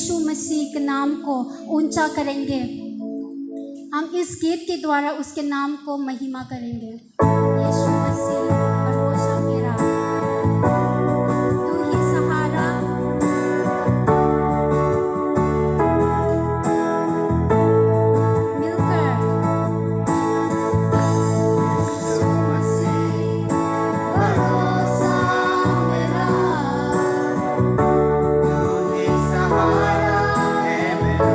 यीशु मसीह के नाम को ऊंचा करेंगे। हम इस गीत के द्वारा उसके नाम को महिमा करेंगे। यीशु मसीह भरोसा मेरा, तू ही सहारा, मिलकर यीशु मसीह भरोसा मेरा, तू ही सहारा है मेरा।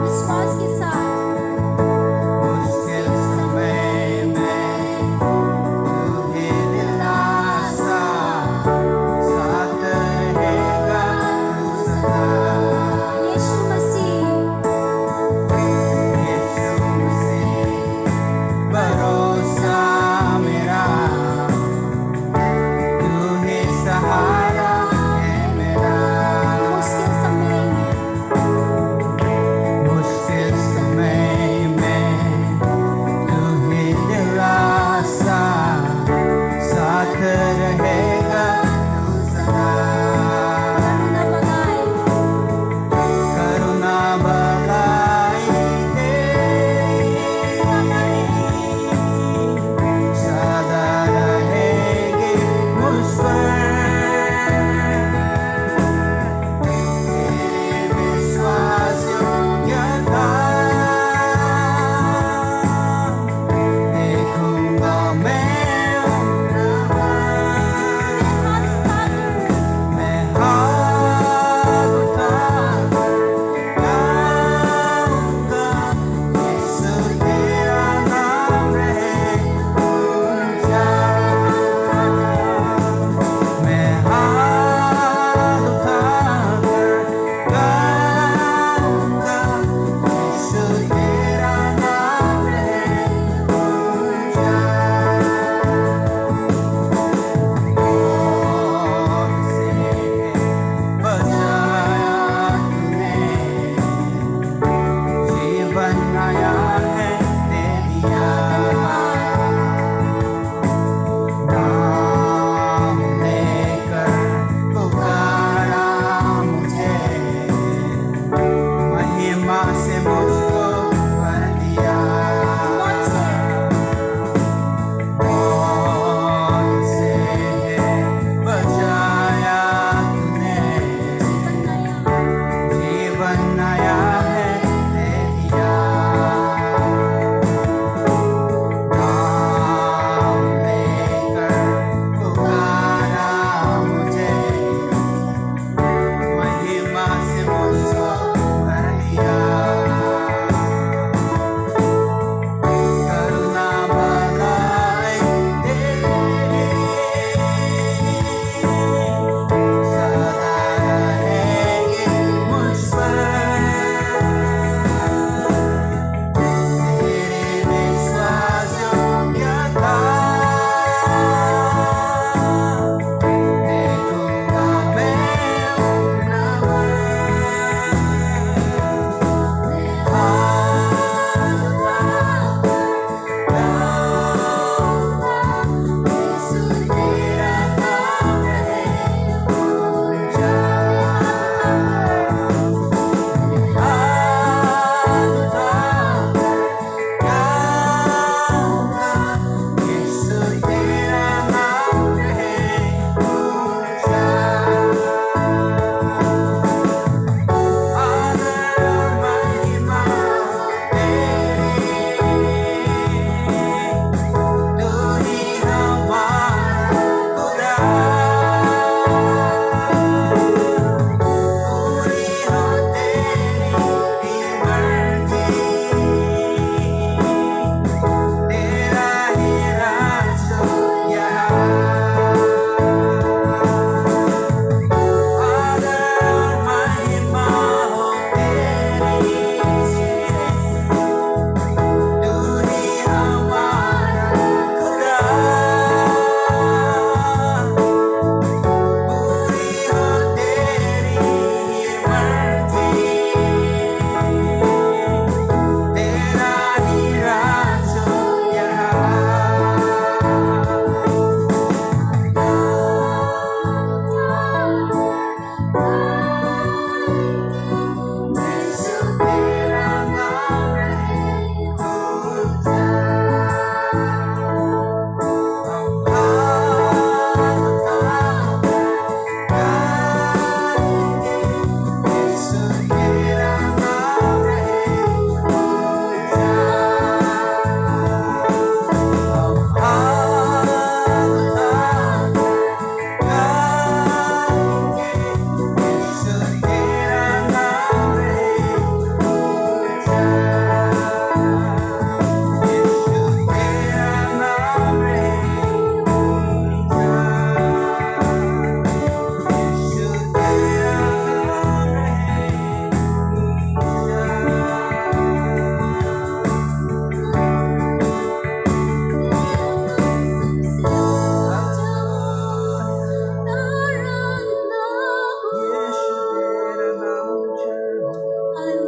विश्वास के साथ मुश्किल समय में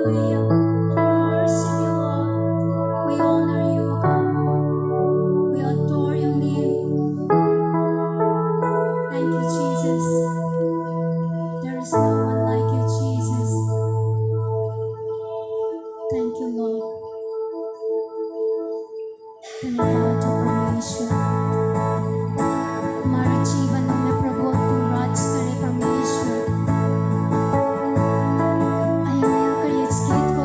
Hallelujah. We worship you, Lord. We honor you, O God. We adore your name. Thank you, Jesus. There is no one like you, Jesus. Thank you, Lord. धन्यवाद हो परमेश्वर, हमारे जीवनों में प्रभु तू राज करे परमेश्वर। आइए मिलकर इस गीत को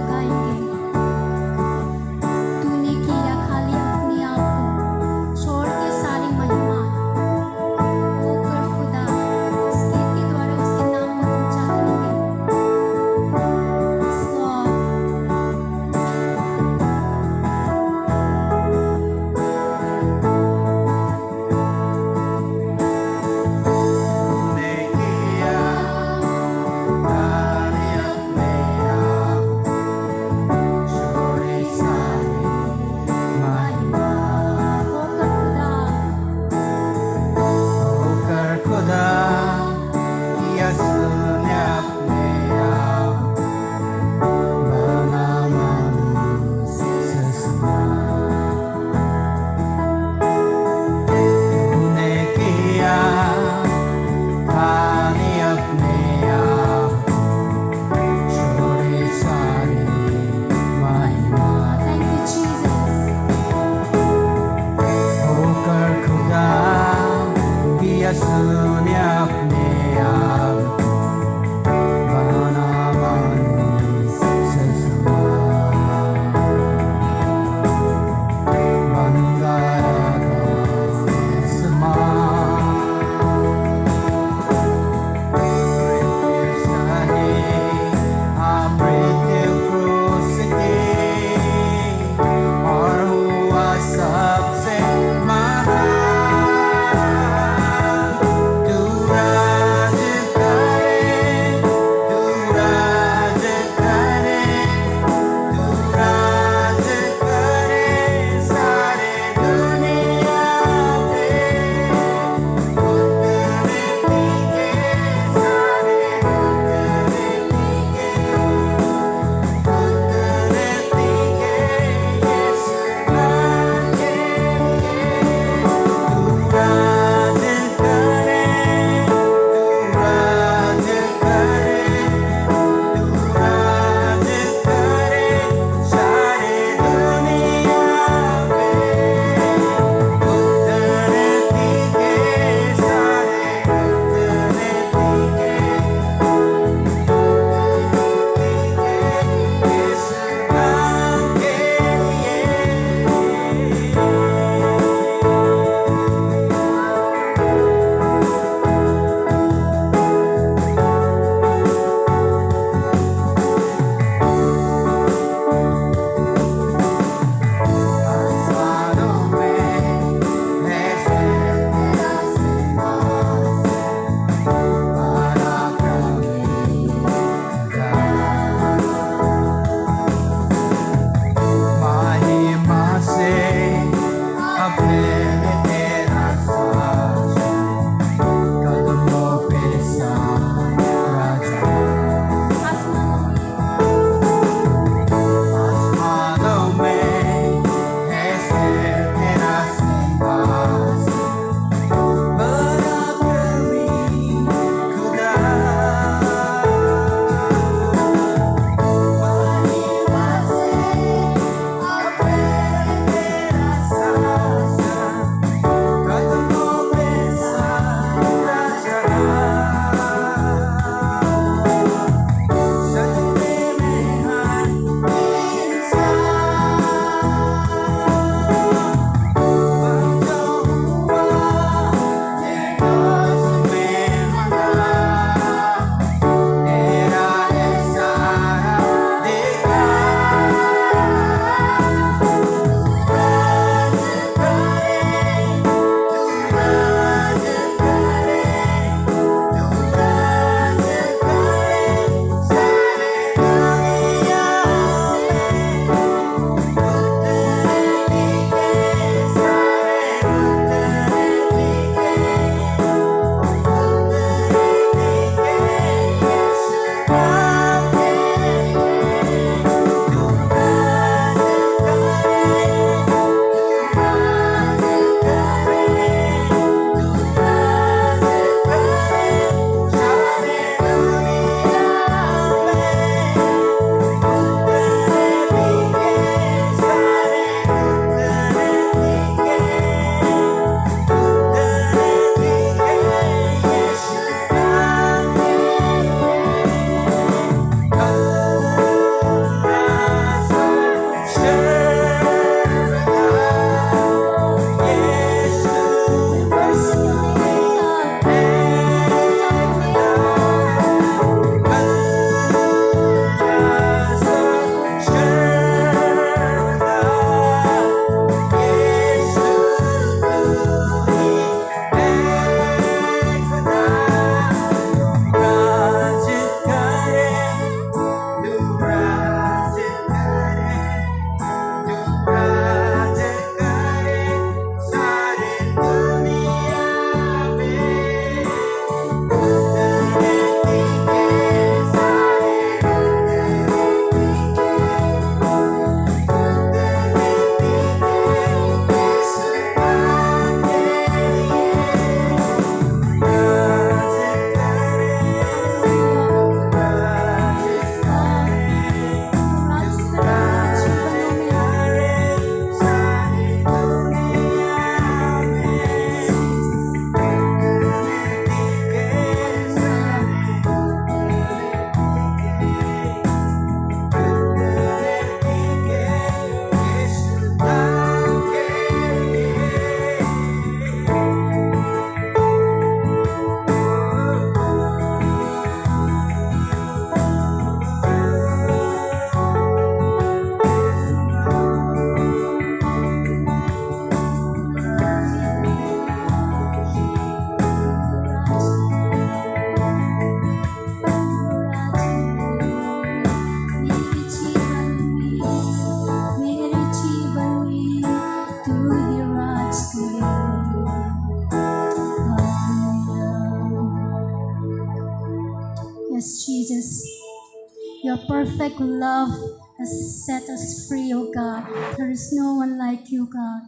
perfect love has set us free, O God. There is no one like you, God.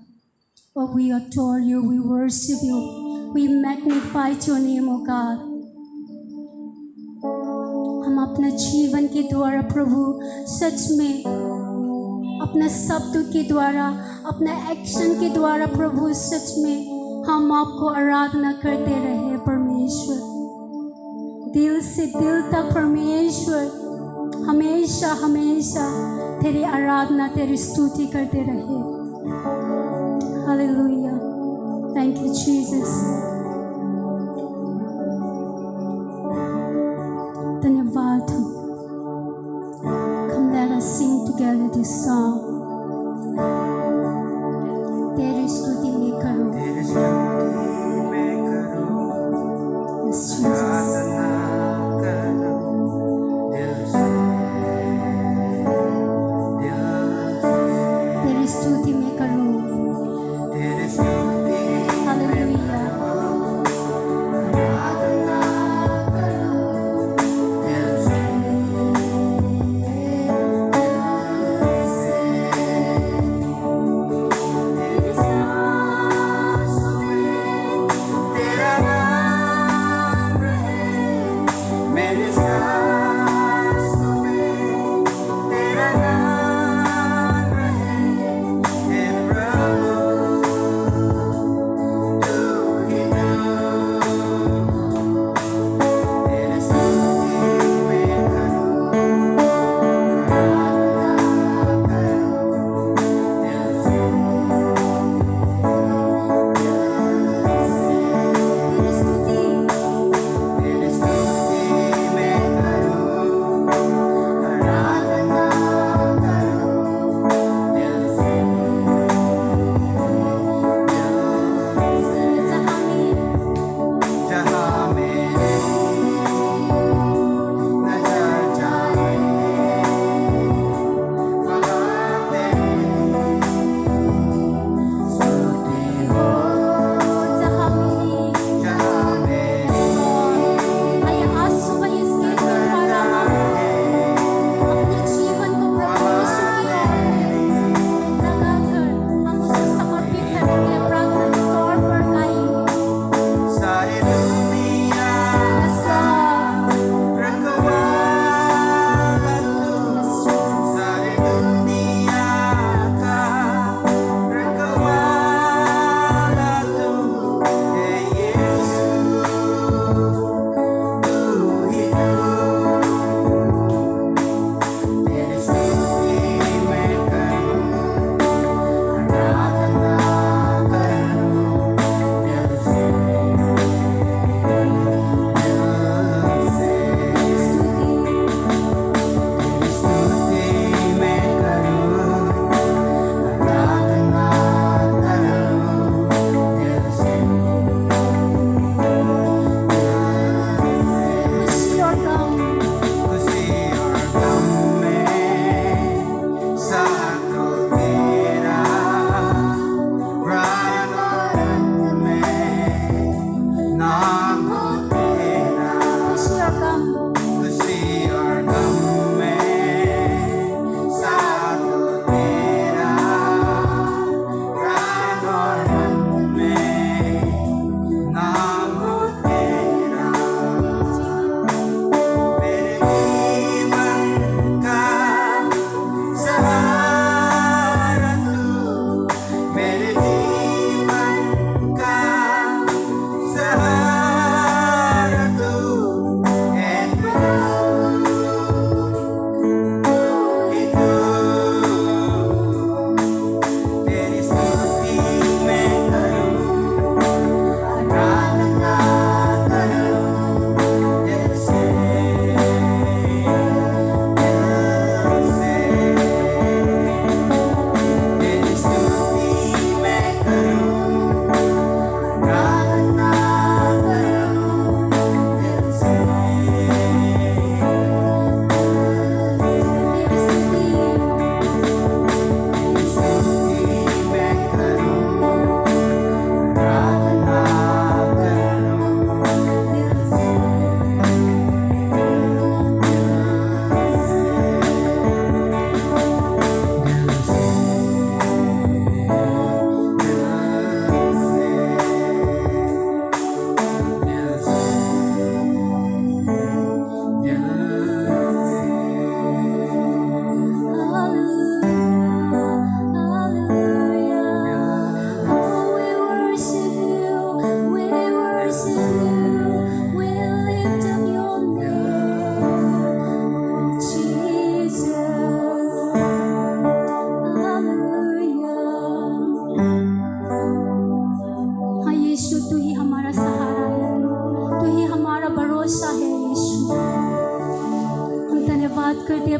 Oh, we adore you, we worship you, we magnify your name, O God. हम अपने जीवन के द्वारा प्रभु सच में अपने शब्दों के द्वारा अपने एक्शन के द्वारा प्रभु सच में हम आपको आराधना करते रहे परमेश्वर, दिल से दिल तक परमेश्वर हमेशा हमेशा तेरी आराधना तेरी स्तुति करते रहे। Hallelujah, thank you Jesus. धन्यवाद। Come let us sing together this song. तेरी स्तुति में करो। तेरी स्तुति में करो, Yes, Jesus. प्रार्थना करो, दिल से, दिल से। तेरी स्तुति में करो। तेरी स्तुति में हालेलुया। प्रार्थना करो, दिल से, दिल से।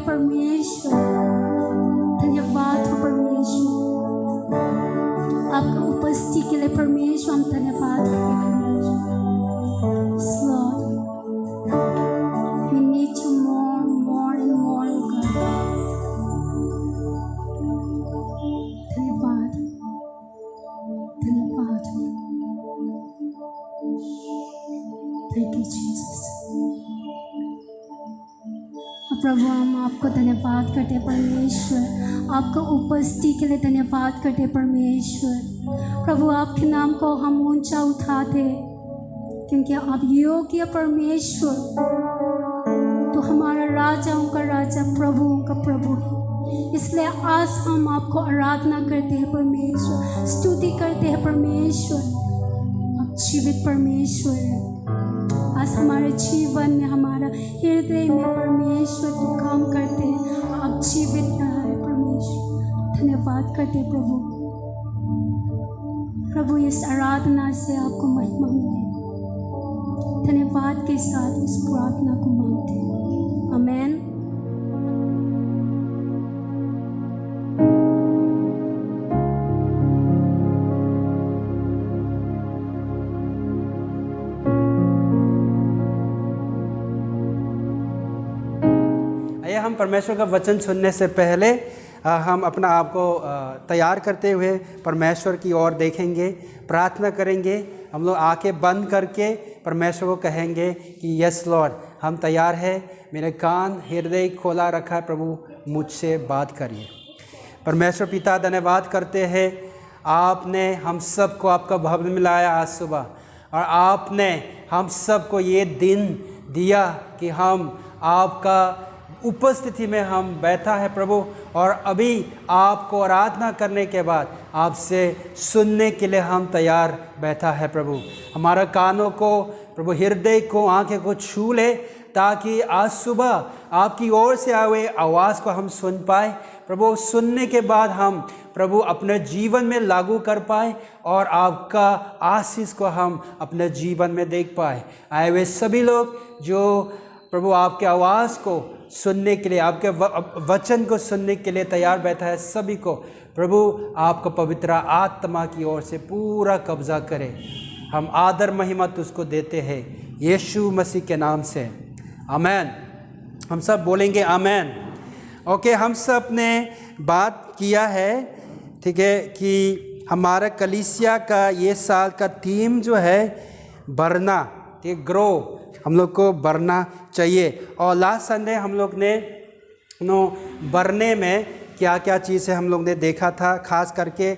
परमेश्वर, धन्यवाद हो परमेश्वर, आपका उपस्थिति के लिए परमेश्वर हम धन्यवाद करते हैं परमेश्वर। Yes, Lord. We need you more and more, God. धन्यवाद, धन्यवाद। Thank you, Jesus. प्रभु हम आपको धन्यवाद करते हैं परमेश्वर, आपका उपस्थिति के लिए धन्यवाद करते हैं परमेश्वर। प्रभु आपके नाम को हम ऊंचा उठाते क्योंकि आप योग्य परमेश्वर, तो हमारा राजाओं का राजा, प्रभुओं का प्रभु है। इसलिए आज हम आपको आराधना करते हैं परमेश्वर, स्तुति करते हैं परमेश्वर। आप जीवित परमेश्वर है। आज हमारे जीवन में, हमारा हृदय में परमेश्वर तो काम करते हैं, आप जीवित है परमेश्वर। धन्यवाद करते हैं प्रभु। प्रभु इस आराधना से आपको महिमा मिले। धन्यवाद के साथ इस प्रार्थना को मांगते हैं, आमेन। हम परमेश्वर का वचन सुनने से पहले हम अपना आप को तैयार करते हुए परमेश्वर की ओर देखेंगे, प्रार्थना करेंगे। हम लोग आंखें बंद करके परमेश्वर को कहेंगे कि यस लॉर्ड, हम तैयार हैं, मेरे कान हृदय खोला रखा है, प्रभु मुझसे बात करिए। परमेश्वर पिता धन्यवाद करते हैं, आपने हम सबको आपका भवन में लाया आज सुबह, और आपने हम सबको ये दिन दिया कि हम आपका उपस्थिति में हम बैठा है प्रभु, और अभी आपको आराधना करने के बाद आपसे सुनने के लिए हम तैयार बैठा है प्रभु। हमारा कानों को प्रभु, हृदय को, आंखें को छू ले, ताकि आज सुबह आपकी ओर से आए हुए आवाज़ को हम सुन पाए प्रभु। सुनने के बाद हम प्रभु अपने जीवन में लागू कर पाए, और आपका आशीष को हम अपने जीवन में देख पाए। आए हुए सभी लोग जो प्रभु आपके आवाज़ को सुनने के लिए, आपके वचन को सुनने के लिए तैयार बैठा है, सभी को प्रभु आपको पवित्र आत्मा की ओर से पूरा कब्जा करे। हम आदर महिमा तुझको देते हैं यीशु मसीह के नाम से, आमेन। हम सब बोलेंगे आमेन। ओके, हम सब ने बात किया है, ठीक है, कि हमारा कलीसिया का ये साल का थीम जो है बढ़ना, ठीक, ग्रो, हम लोग को बढ़ना चाहिए। और लास्ट संडे हम लोग ने बढ़ने में क्या क्या चीज़ें हम लोग ने देखा था, खास करके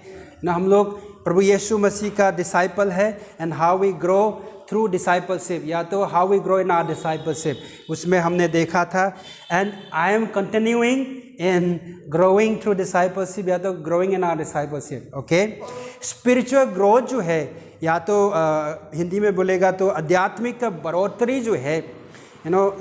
हम लोग प्रभु यीशु मसीह का डिसाइपल है, and how we grow through discipleship, या तो how we grow in our discipleship, उसमें हमने देखा था। And I am continuing in growing through discipleship, या तो growing in our discipleship. Okay, spiritual growth जो है, या तो हिंदी में बोलेगा तो आध्यात्मिक बढ़ोतरी जो है,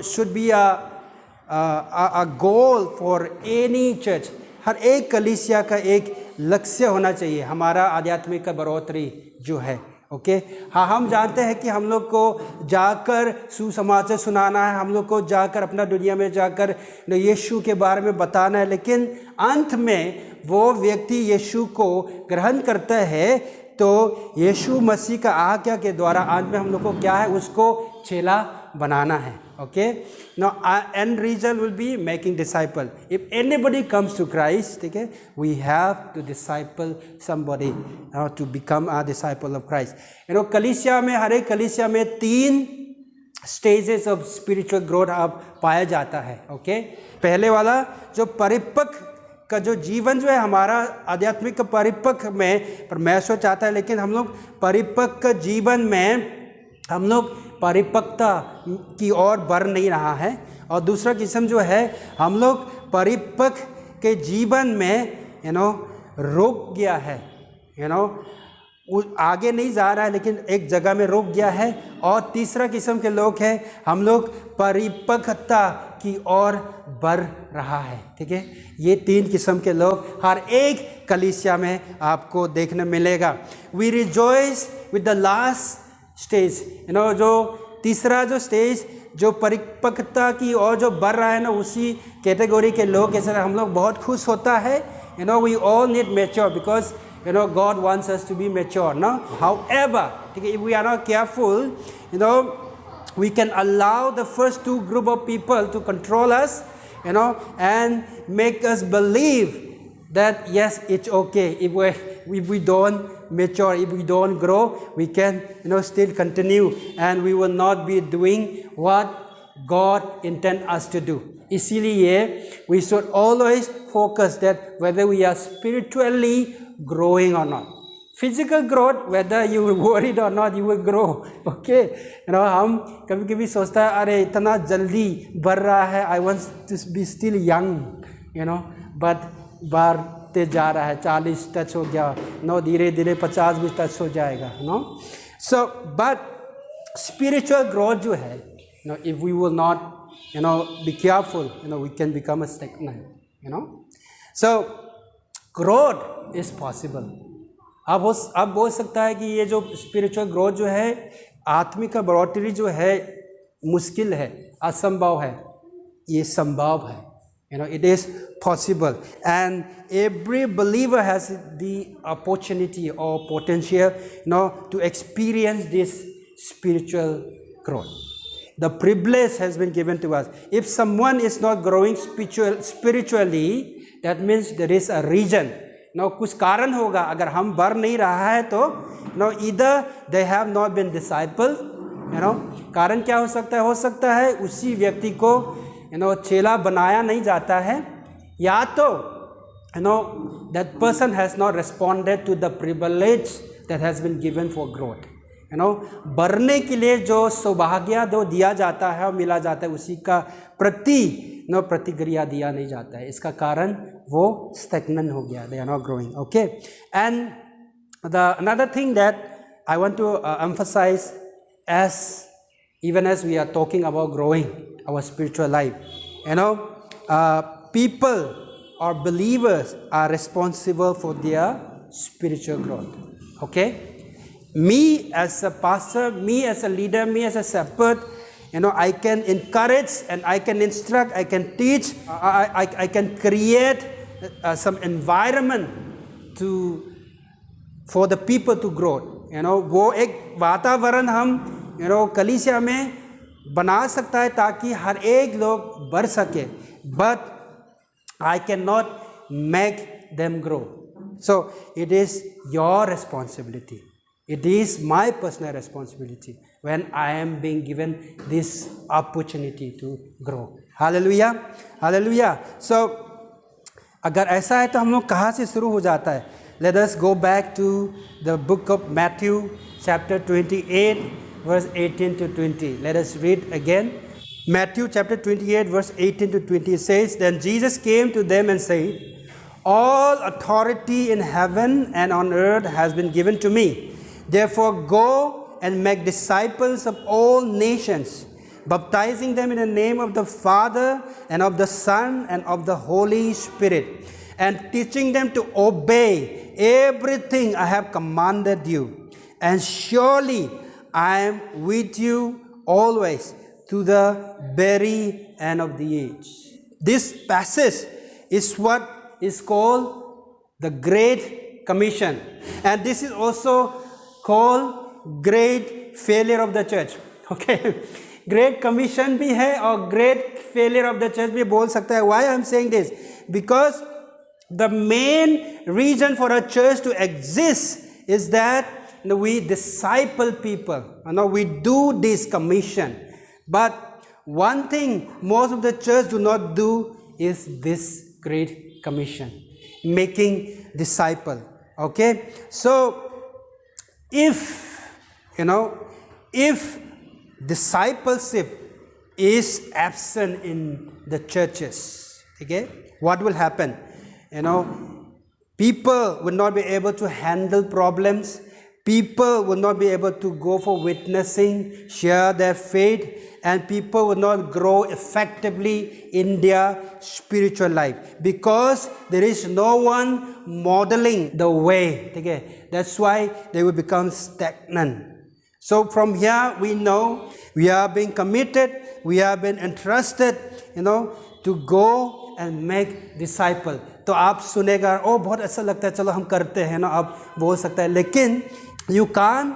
should be a goal for any church. हर एक कलीसिया का एक लक्ष्य होना चाहिए, हमारा आध्यात्मिक बढ़ोतरी जो है। ओके, हाँ, हम जानते हैं कि हम लोग को जाकर सुसमाचार सुनाना है, हम लोग को जाकर अपना दुनिया में जाकर यीशु के बारे में बताना है, लेकिन अंत में वो व्यक्ति यीशु को ग्रहण करता है तो यीशु मसीह का आज्ञा के द्वारा अंत में हम लोग को क्या है, उसको चेला बनाना है। Okay, now end result will be making disciple. If anybody comes to Christ, ठीक है, we have to disciple somebody to become a disciple of Christ. कलीसिया में, हर एक कलीसिया में 3 स्टेजेस ऑफ स्पिरिचुअल ग्रोथ आप पाया जाता है। ओके, पहले वाला जो परिपक्व का जो जीवन जो है, हमारा आध्यात्मिक परिपक्व में परमेश्वर चाहता है, लेकिन हम लोग परिपक्व जीवन में हम लोग परिपक्वता की ओर बढ़ नहीं रहा है। और दूसरा किस्म जो है, हम लोग परिपक्व के जीवन में रुक गया है, आगे नहीं जा रहा है, लेकिन एक जगह में रुक गया है। और तीसरा किस्म के लोग हैं, हम लोग परिपक्वता की ओर बढ़ रहा है। ठीक है, ये 3 किस्म के लोग हर एक कलीसिया में आपको देखने मिलेगा। We rejoice with the last stage, जो तीसरा जो स्टेज जो परिपक्वता की और जो बढ़ रहा है ना, उसी कैटेगरी के लोग के साथ हम लोग बहुत खुश होता है. We all need mature because God wants us to be mature. No, however, if we are not careful, we can allow the first two group of people to control us, and make us believe that yes, it's okay if we don't mature, if we don't grow, we can still continue, and we will not be doing what God intend us to do. इसीलिए we should always focus that whether we are spiritually growing or not. Physical growth, whether you worried or not, you will grow. Okay, हम कभी-कभी सोचता है अरे इतना जल्दी बढ़ रहा है, I want to be still young, but बढ़ते जा रहा है, 40 टच हो गया, धीरे-धीरे 50 भी टच हो जाएगा, So, but spiritual growth जो है, if we will not be careful, we can become a stagnant, So, growth is possible. अब हो सकता है कि ये जो स्पिरिचुअल ग्रोथ जो है, आत्मिक का बढ़ोतरी जो है, मुश्किल है, असंभव है, ये संभव है. It is possible, and every believer has the opportunity or potential, to experience this spiritual growth. The privilege has been given to us. If someone is not growing spiritually, that means there is a reason. कुछ कारण होगा. अगर हम बढ़ नहीं रहा है तो either they have not been discipled, कारण क्या हो सकता है उसी व्यक्ति को चेला बनाया नहीं जाता है, या तो that person has not responded to the privilege that has been given for growth. बढ़ने के लिए जो सौभाग्य दिया जाता है और मिला जाता है, उसी का प्रतिक्रिया दिया नहीं जाता है. इसका कारण वो stagnant हो गया, they are not growing. Okay, and another thing that I want to emphasize, even as we are talking about growing our spiritual life, people or believers are responsible for their spiritual growth. Okay, me as a pastor, me as a leader, me as a shepherd, I can encourage and I can instruct, I can teach, I can create some environment for the people to grow. वो एक वातावरण हम कलीसिया में बना सकता है ताकि हर एक लोग बढ़ सके, but I cannot make them grow. So it is your responsibility. It is my personal responsibility when I am being given this opportunity to grow. Hallelujah, hallelujah. So अगर ऐसा है तो हम लोग कहाँ से शुरू हो जाता है? Let us go back to the book of Matthew chapter 28 verse 18 to 20. Let us read again. Matthew chapter 28 verse 18 to 20 says, Then Jesus came to them and said, All authority in heaven and on earth has been given to me. Therefore go and make disciples of all nations, baptizing them in the name of the Father and of the Son and of the Holy Spirit, and teaching them to obey everything I have commanded you. And surely I am with you always to the very end of the age. This passage is what is called the Great Commission. And this is also called great failure of the church. Okay, great commission भी है और great failure of the church भी बोल सकता है. Why I am saying this? Because the main reason for a church to exist is that we disciple people. We do this commission. But one thing most of the church do not do is this great commission, making disciple. Okay, so if discipleship is absent in the churches, okay, what will happen? People will not be able to handle problems. People will not be able to go for witnessing, share their faith, and people will not grow effectively in their spiritual life because there is no one modeling the way. Okay? That's why they will become stagnant. So from here we know we are being committed, we have been entrusted, to go and make disciple. तो आप सुनेगा ओ बहुत अच्छा लगता है, चलो हम करते हैं ना, आप बोल सकते हैं, लेकिन you can't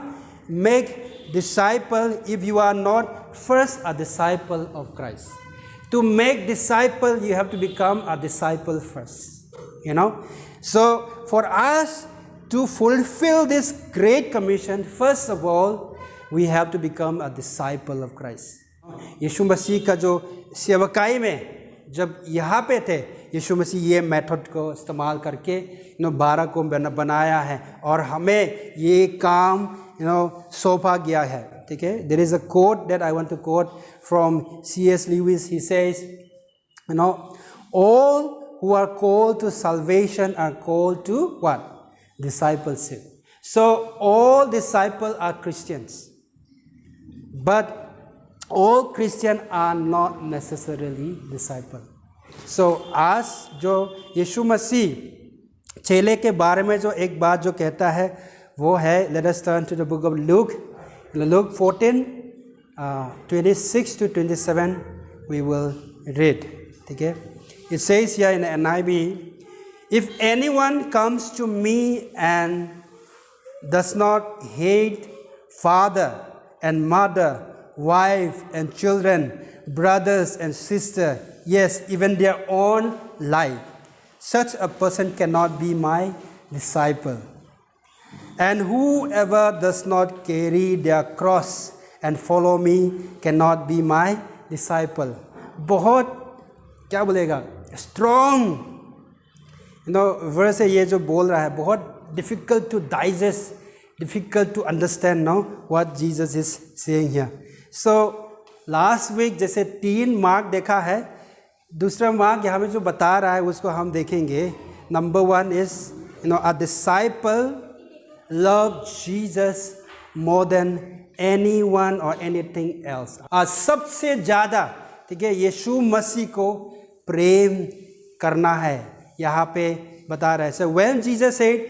make disciple if you are not first a disciple of Christ. To make disciple, you have to become a disciple first. So for us to fulfill this great commission, first of all, we have to become a disciple of Christ. यीशु मसीह का जो सेवकाई में जब यहाँ पे थे, यीशु मसीह ये method को इस्तेमाल करके 12 को बनाया है और हमें ये काम सौंपा गया है. ठीक है. There is a quote that I want to quote from C.S. Lewis. He says, all who are called to salvation are called to what? Discipleship. So all disciples are Christians, but all Christians are not necessarily disciples. So आज जो यीशु मसीह चेले के बारे में जो एक बात जो कहता है वो है, let us turn to the book of Luke. Luke 14, 26 to 27 we will read. ठीक है. It says here in the NIV, if anyone comes to me and does not hate father and mother, wife and children, brothers and sisters, yes, even their own life, such a person cannot be my disciple. And whoever does not carry their cross and follow me cannot be my disciple. बहुत क्या बोलेगा, strong verse है ये जो बोल रहा है, बहुत difficult to digest, difficult to understand now what Jesus is saying here. So last week जैसे 3 मार्क देखा है, दूसरा मार्क यहाँ में जो बता रहा है उसको हम देखेंगे. Number 1 is a disciple love Jesus more than anyone or anything else. आज सबसे ज़्यादा, ठीक है, यीशु मसीह को प्रेम करना है, यहाँ पे बता रहा है. So when Jesus said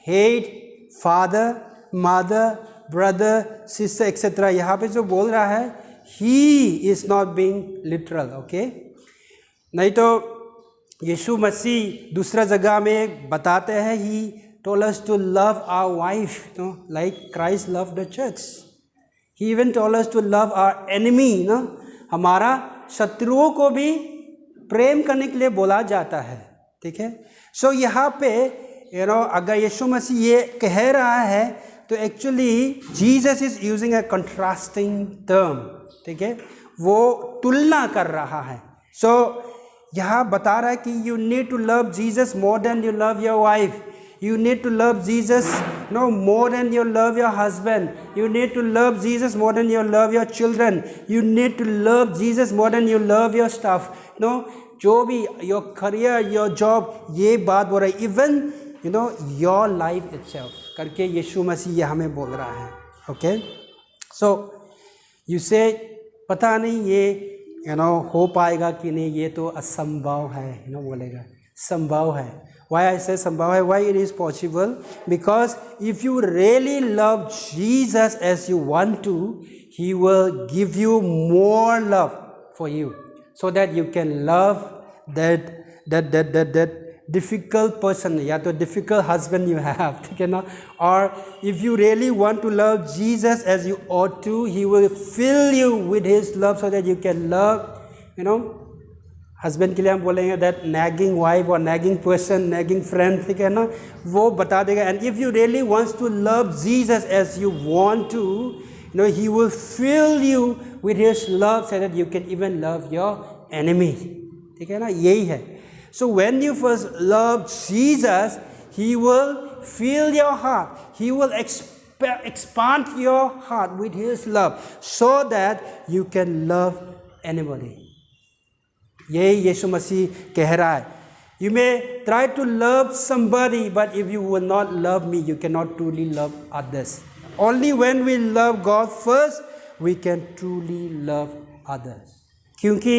hate father, mother, brother, sister, etc., यहाँ पे जो बोल रहा है, he is not being literal, okay? नहीं तो यीशु मसीह दूसरा जगह में बताते हैं, he told us to love our wife, like Christ loved the church. He even told us to love our enemy, हमारा शत्रुओं को भी प्रेम करने के लिए बोला जाता है. ठीक है. सो यहाँ पे अगर यीशु मसीह ये कह रहा है तो actually Jesus is using a contrasting term. ठीक है. वो तुलना कर रहा है. सो यहाँ बता रहा है कि you need to love Jesus more than you love your wife. You need to love Jesus more than you love your husband. You need to love Jesus more than you love your children. You need to love Jesus more than you love your stuff. जो भी your career, your job, ये बात बोल रहा है. Even your life itself करके यीशु मसीह ये हमें बोल रहा है. Okay? So you say पता नहीं ये हो पाएगा कि नहीं, ये तो असंभव है. बोलेगा संभव है. Why I say संभव है? Why it is possible? Because if you really love Jesus as you want to, He will give you more love for you, so that you can love that difficult person, या तो difficult husband you have, ठीक है ना? Or if you really want to love Jesus as you ought to, He will fill you with His love so that you can love, husband के लिए हम बोलेंगे that nagging wife और nagging person, nagging friend, ठीक है ना, वो बता देगा. And if you really wants to love Jesus as you want to, he will fill you with his love so that you can even love your enemy. ठीक है ना, यही है. So when you first love Jesus, he will fill your heart, he will expand your heart with his love so that you can love anybody. यही यीशु मसीह कह रहा है. You may try to love somebody, but if you will not love me, you cannot truly love others. Only when we love God first, we can truly love others. क्योंकि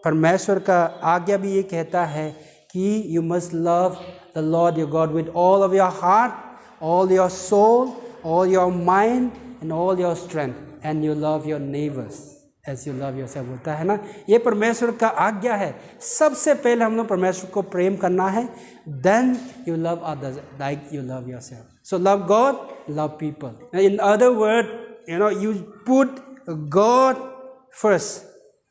परमेश्वर का आज्ञा भी ये कहता है कि you must love the Lord your God with all of your heart, all your soul, all your mind, in all your strength, and you love your neighbors as you love yourself, बोलता है ना। ये परमेश्वर का आज्ञा है। सबसे पहले हम लोग परमेश्वर को प्रेम करना है, then you love others like you love yourself. So love God, love people. In other words, you put God first.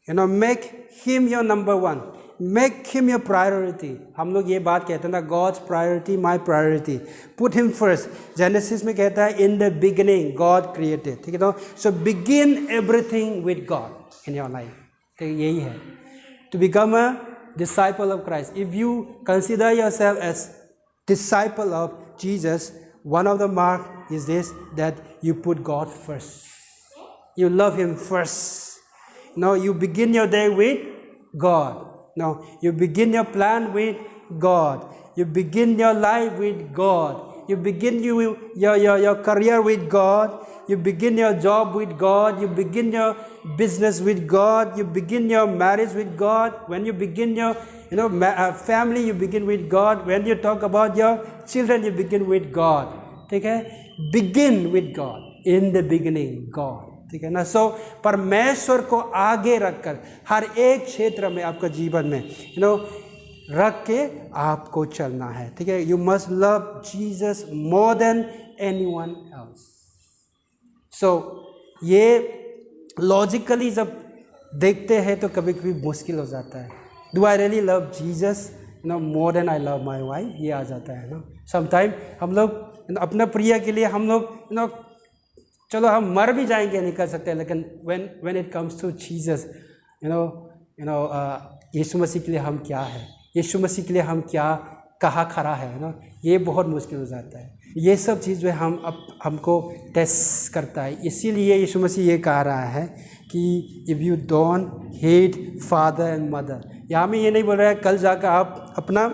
Make Him your number one. Make Him your priority. हम लोग ये बात कहते हैं ना, God's priority, my priority. Put Him first. Genesis में कहता है, in the beginning God created. ठीक है ना? So begin everything with God in your life. तो यही है. To become a disciple of Christ. If you consider yourself as disciple of Jesus, one of the mark is this, that you put God first. You love Him first. You begin your day with God. No, you begin your plan with God. You begin your life with God. You begin your career with God. You begin your job with God. You begin your business with God. You begin your marriage with God. When you begin your family, you begin with God. When you talk about your children, you begin with God. ठीक है? Begin with God. In the beginning, God. ठीक है ना। सो परमेश्वर को आगे रखकर हर एक क्षेत्र में आपका जीवन में रख के आपको चलना है। ठीक है। You must love Jesus more than anyone else. So ये लॉजिकली जब देखते हैं तो कभी कभी मुश्किल हो जाता है। Do I really love Jesus more than I love my wife, ये आ जाता है ना। समटाइम हम लोग अपना प्रिय के लिए हम लोग चलो हम मर भी जाएंगे नहीं कर सकते, लेकिन when it comes to Jesus, यीशु मसीह के लिए हम क्या है, यीशु मसीह के लिए हम क्या कहाँ खड़ा है ना, ये बहुत मुश्किल हो जाता है। ये सब चीज़ जो हमको टेस्ट करता है। इसीलिए यीशु मसीह ये कह रहा है कि if you don't hate father and mother, यहाँ में ये नहीं बोल रहा है कल जाकर आप अपना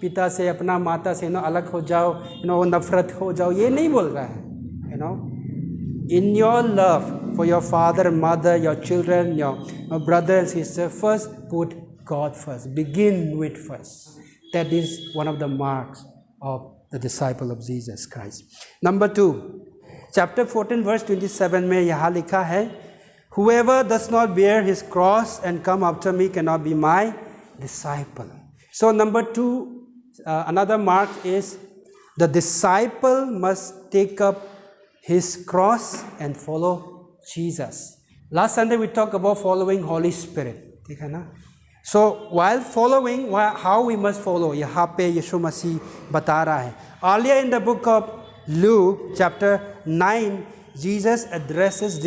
पिता से अपना माता से अलग हो जाओ, नफरत हो जाओ, ये नहीं बोल रहा है। In your love for your father and mother, your children, your brother and sister, first put God first. Begin with first. That is one of the marks of the disciple of Jesus Christ. Number 2, chapter 14 verse 27 में यहाँ लिखा है, whoever does not bear his cross and come after me cannot be my disciple. So number 2, another mark is the disciple must take up his cross and follow Jesus. Last Sunday we talked about following Holy Spirit. ठीक है ना? So while following, how we must follow, यहाँ पे यीशु मसीह बता रहा है। Earlier in the book of Luke, chapter 9, Jesus addresses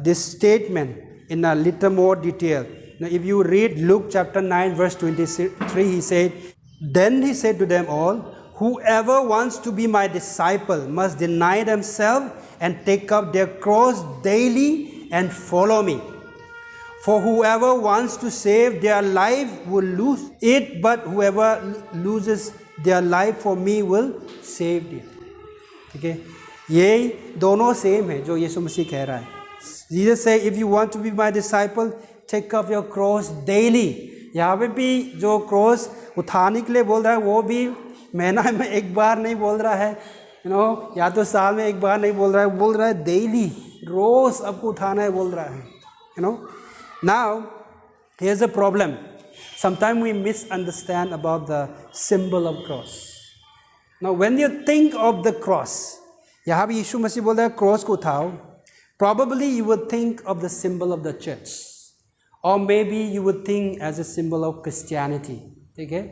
this statement in a little more detail. Now, if you read Luke chapter 9, verse 23, he said, "Then he said to them all, whoever wants to be my disciple must deny themselves and take up their cross daily and follow me. For whoever wants to save their life will lose it, but whoever loses their life for me will save it." ठीक है, ये दोनों same है जो यीशु मसीह कह रहा है। Jesus say, if you want to be my disciple, take up your cross daily. यहाँ पे भी जो क्रॉस उठाने के लिए बोल रहा है वो भी महीना में एक बार नहीं बोल रहा है, या तो साल में एक बार नहीं बोल रहा है, बोल रहा है डेली, रोज आपको उठाना है बोल रहा है। Now here's a problem. Sometimes we misunderstand about the symbol of cross. Now when you think of the cross, यहाँ भी यीशु मसीह बोल रहा है क्रॉस को उठाओ, probably you would think of the symbol of the church, or maybe you would think as a symbol of Christianity. ठीक है,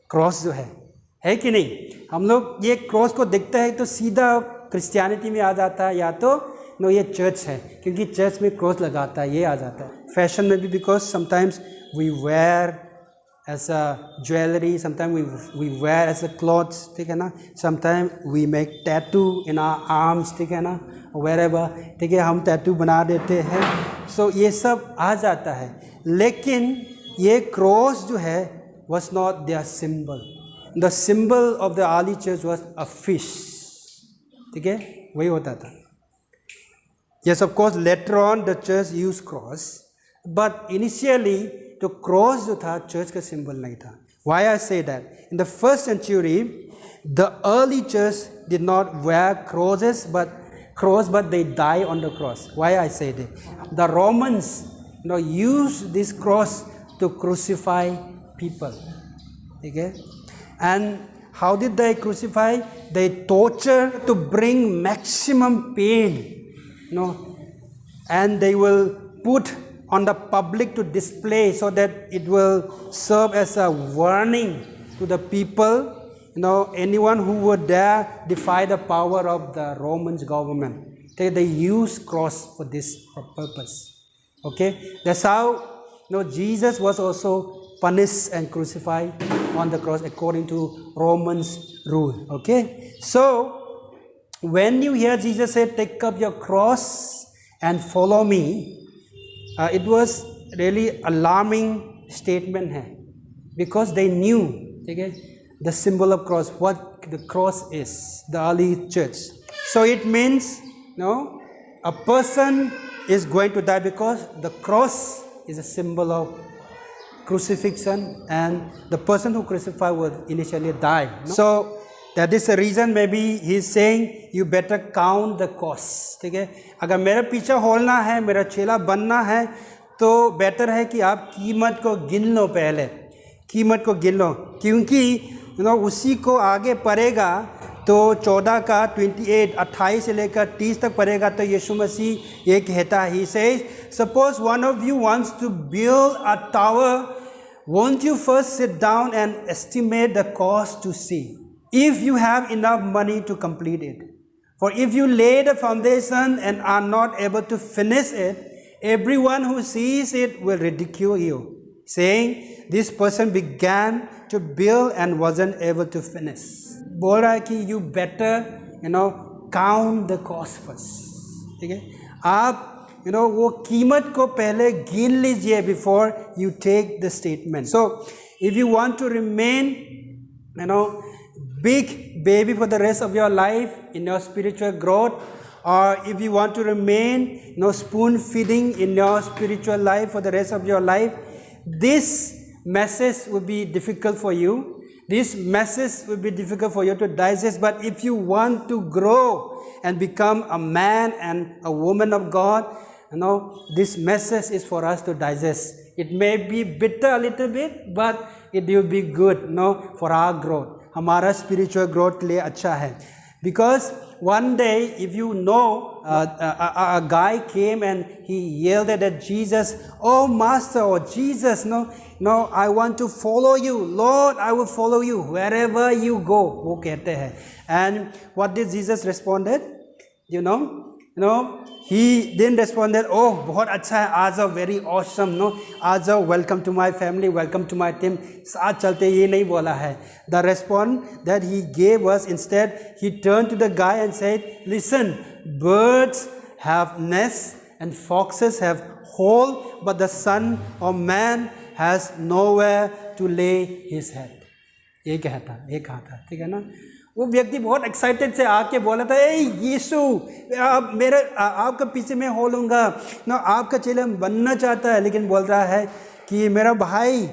cross जो है कि नहीं, हम लोग ये क्रॉस को देखते हैं तो सीधा क्रिश्चियनिटी में आ जाता है, या तो ये चर्च है क्योंकि चर्च में क्रॉस लगाता है, ये आ जाता है। फैशन में भी because sometimes we wear as a jewellery, sometimes we wear as a clothes, ठीक है ना, sometime we make tattoo in our arms, ठीक है ना, वेयरएवर, ठीक है, हम टैटू बना देते हैं। सो ये सब आ जाता है, लेकिन ये क्रॉस जो है was not their symbol. The symbol of the early church was a fish. ठीक है, वही होता था। Yes, of course, later on the church used cross, but initially तो क्रॉस जो था चर्च का सिंबल नहीं था। Why I say that? In the first century, the early church did not wear crosses, but they die on the cross. Why I say that? The Romans, used this cross to crucify people. Okay, and how did they crucify? They torture to bring maximum pain. And they will put on the public to display so that it will serve as a warning to the people. Anyone who would dare defy the power of the Roman government. They use cross for this purpose. Okay, that's how Jesus was also punished and crucified on the cross according to Romans rule. Okay, so when you hear Jesus say, "Take up your cross and follow me," it was really alarming statement hai, because they knew the symbol of cross, what the cross is, the early church. So it means a person is going to die because the cross is a symbol of crucifixion, and the person who crucified would initially die. So that is the reason maybe he is saying you better count the cost. ठीक है, अगर मेरा पीछा होना है, मेरा चेला बनना है, तो बेटर है कि आप कीमत को गिन लो, पहले कीमत को गिन लो, क्योंकि उसी को आगे पड़ेगा। तो 14 का 28 से लेकर 30 तक पड़ेगा। तो यीशु मसीह ये कहता है, he says, suppose one of you wants to build a tower, won't you first sit down and estimate the cost to see if you have enough money to complete it? For if you lay the foundation and are not able to finish it, everyone who sees it will ridicule you, saying, this person began to build and wasn't able to finish. बोल रहा है कि you better count the cost first. ठीक है, आप वो कीमत को पहले गिन लीजिए before you take the statement. So if you want to remain big baby for the rest of your life in your spiritual growth, or if you want to remain spoon feeding in your spiritual life for the rest of your life, this message will be difficult for you. This message will be difficult for you to digest. But if you want to grow and become a man and a woman of God, this message is for us to digest. It may be bitter a little bit, but it will be good for our growth. हमारा spiritual growth के लिए अच्छा है. Because one day, if a guy came and he yelled at Jesus, "Oh Master, or Jesus, no, I want to follow you. Lord, I will follow you wherever you go." वो कहते हैं. And what did Jesus responded? He didn't respond that, "Oh, बहुत अच्छा है, आ जाओ, very awesome, आ जाओ, welcome to my family, welcome to my team, साथ चलते." ये नहीं बोला है. The response that he gave was, instead, he turned to the guy and said, "Listen, birds have nests and foxes have holes, but the Son of Man has nowhere to lay his head." ये कहा था, ठीक है ना. वो व्यक्ति बहुत excited से आके बोला था, "ए यीशु, आपके पीछे मैं हो लूँगा, आपका चेला बनना चाहता है." लेकिन बोल रहा है कि मेरा भाई,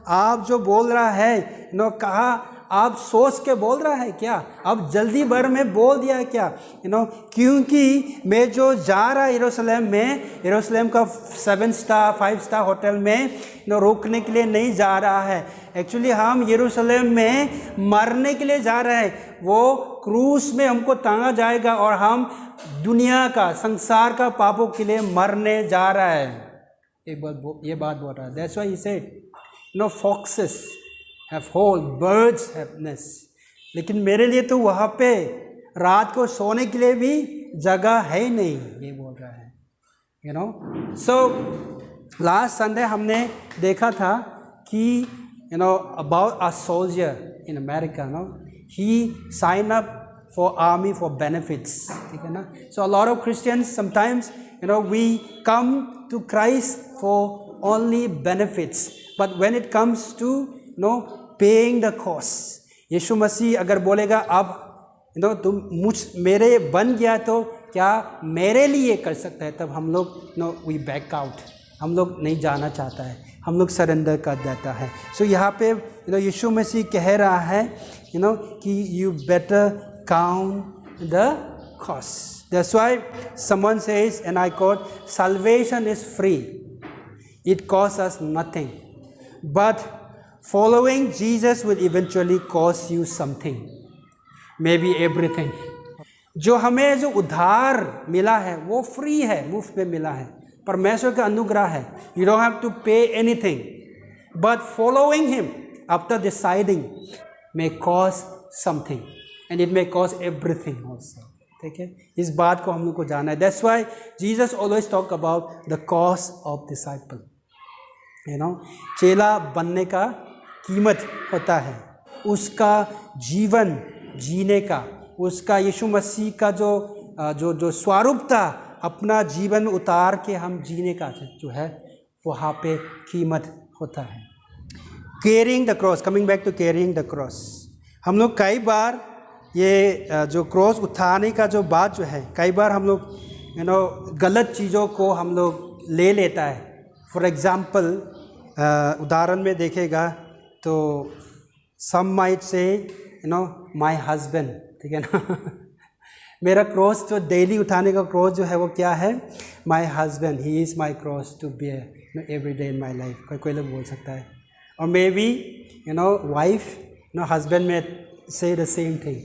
आप जो बोल रहा है, कहा आप सोच के बोल रहा है क्या? अब जल्दी भर में बोल दिया है क्या? क्योंकि मैं जो जा रहा है यरूशलेम का 7 स्टार 5 स्टार होटल में रोकने के लिए नहीं जा रहा है. एक्चुअली हम यरूशलेम में मरने के लिए जा रहे हैं. वो क्रूस में हमको टांगा जाएगा और हम दुनिया का, संसार का पापों के लिए मरने जा रहा है. ये बात बोल रहा है. That's why he said, foxes have hole, birds have nests. लेकिन मेरे लिए तो वहाँ पे रात को सोने के लिए भी जगह है ही नहीं, ये बोल रहा है. So last Sunday हमने देखा था कि about a soldier in America, he signed up for army for benefits. ठीक है ना. So a lot of Christians sometimes we come to Christ for only benefits, but when it comes to paying the cost, यीशु मसीह अगर बोलेगा अब तुम मेरे बन गया तो क्या मेरे लिए कर सकता है, तब हम लोग we back out, हम लोग नहीं जाना चाहता है. हम लोग सरेंडर कर देता है. सो यहाँ पे यीशु मसीह कह रहा है कि you better count the cost. That's why someone says, and I quote, salvation is free. It costs us nothing. But following Jesus will eventually cost you something. Maybe everything. जो उद्धार मिला है वो फ्री है, मुफ्त में मिला है, परमेश्वर का अनुग्रह है. You don't have to pay anything. But following him after deciding may cost something. And it may cost everything also. ठीक है, इस बात को हम लोग को जानना है. That's why Jesus always talk about the cost of disciple. चेला बनने का कीमत होता है, उसका जीवन जीने का, उसका यीशु मसीह का जो स्वरूप था, अपना जीवन उतार के हम जीने का जो है वहाँ पे कीमत होता है. Carrying the cross, coming back to carrying the cross. हम लोग कई बार ये जो क्रॉस उठाने का जो बात जो है, कई बार हम लोग गलत चीज़ों को हम लोग ले लेता है. फॉर एग्ज़ाम्पल उदाहरण में देखेगा तो some might say my husband, ठीक है ना. मेरा क्रॉस जो डेली उठाने का क्रॉस जो है वो क्या है? My husband, he is my cross to bear every day in my life. कोई लोग बोल सकता है. और मे बी वाइफ हस्बैंड में से द सेम थिंग.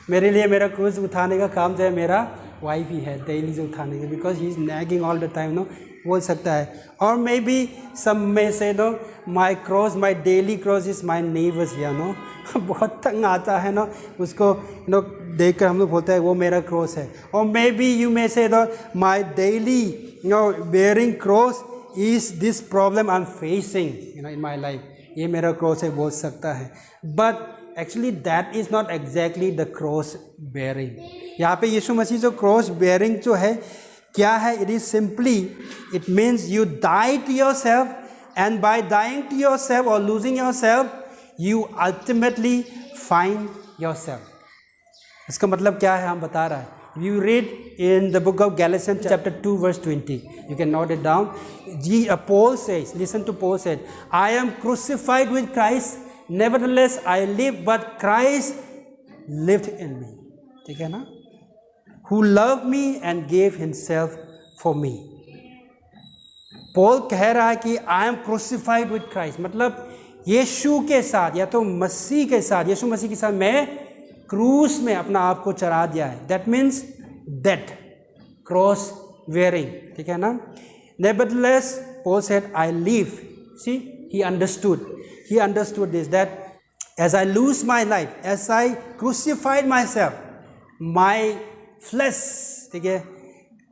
मेरे लिए मेरा क्रूज उठाने का काम जो है मेरा वाइफ ही है, डेली जो उठाने के, because he is nagging all the time. बोल सकता है. और मे बी सम में से my cross, my daily cross is my neighbours. बहुत तंग आता है उसको देख कर हम लोग बोलते हैं वो मेरा क्रॉस है. और मे बी यू मे से my daily bearing cross is this problem I am facing in my life. ये मेरा क्रॉस है बोल सकता है. But actually that is not exactly the cross bearing. यहाँ पे यीशु मसीह जो क्रॉस बेयरिंग जो है क्या है? It is simply, it means you die to yourself, and by dying to yourself और losing yourself you ultimately find yourself. इसका मतलब क्या है हम बता रहा है. You read in the book of Galatians chapter 2 verse 20. You can note it down. Paul says, listen to Paul said, I am crucified with Christ, nevertheless I live, but Christ lived in me. ठीक है ना? Who loved me and gave himself for me. Paul कह रहा है कि I am crucified with Christ. मतलब यीशु के साथ या तो मसीह के साथ, यीशु मसीह के साथ मैं क्रूस में अपना आप को चढ़ा दिया है. That means death, cross wearing. ठीक है ना? Nevertheless Paul said I live. See, he understood this, that as I lose my life, as I crucified my self, my flesh, ठीक है,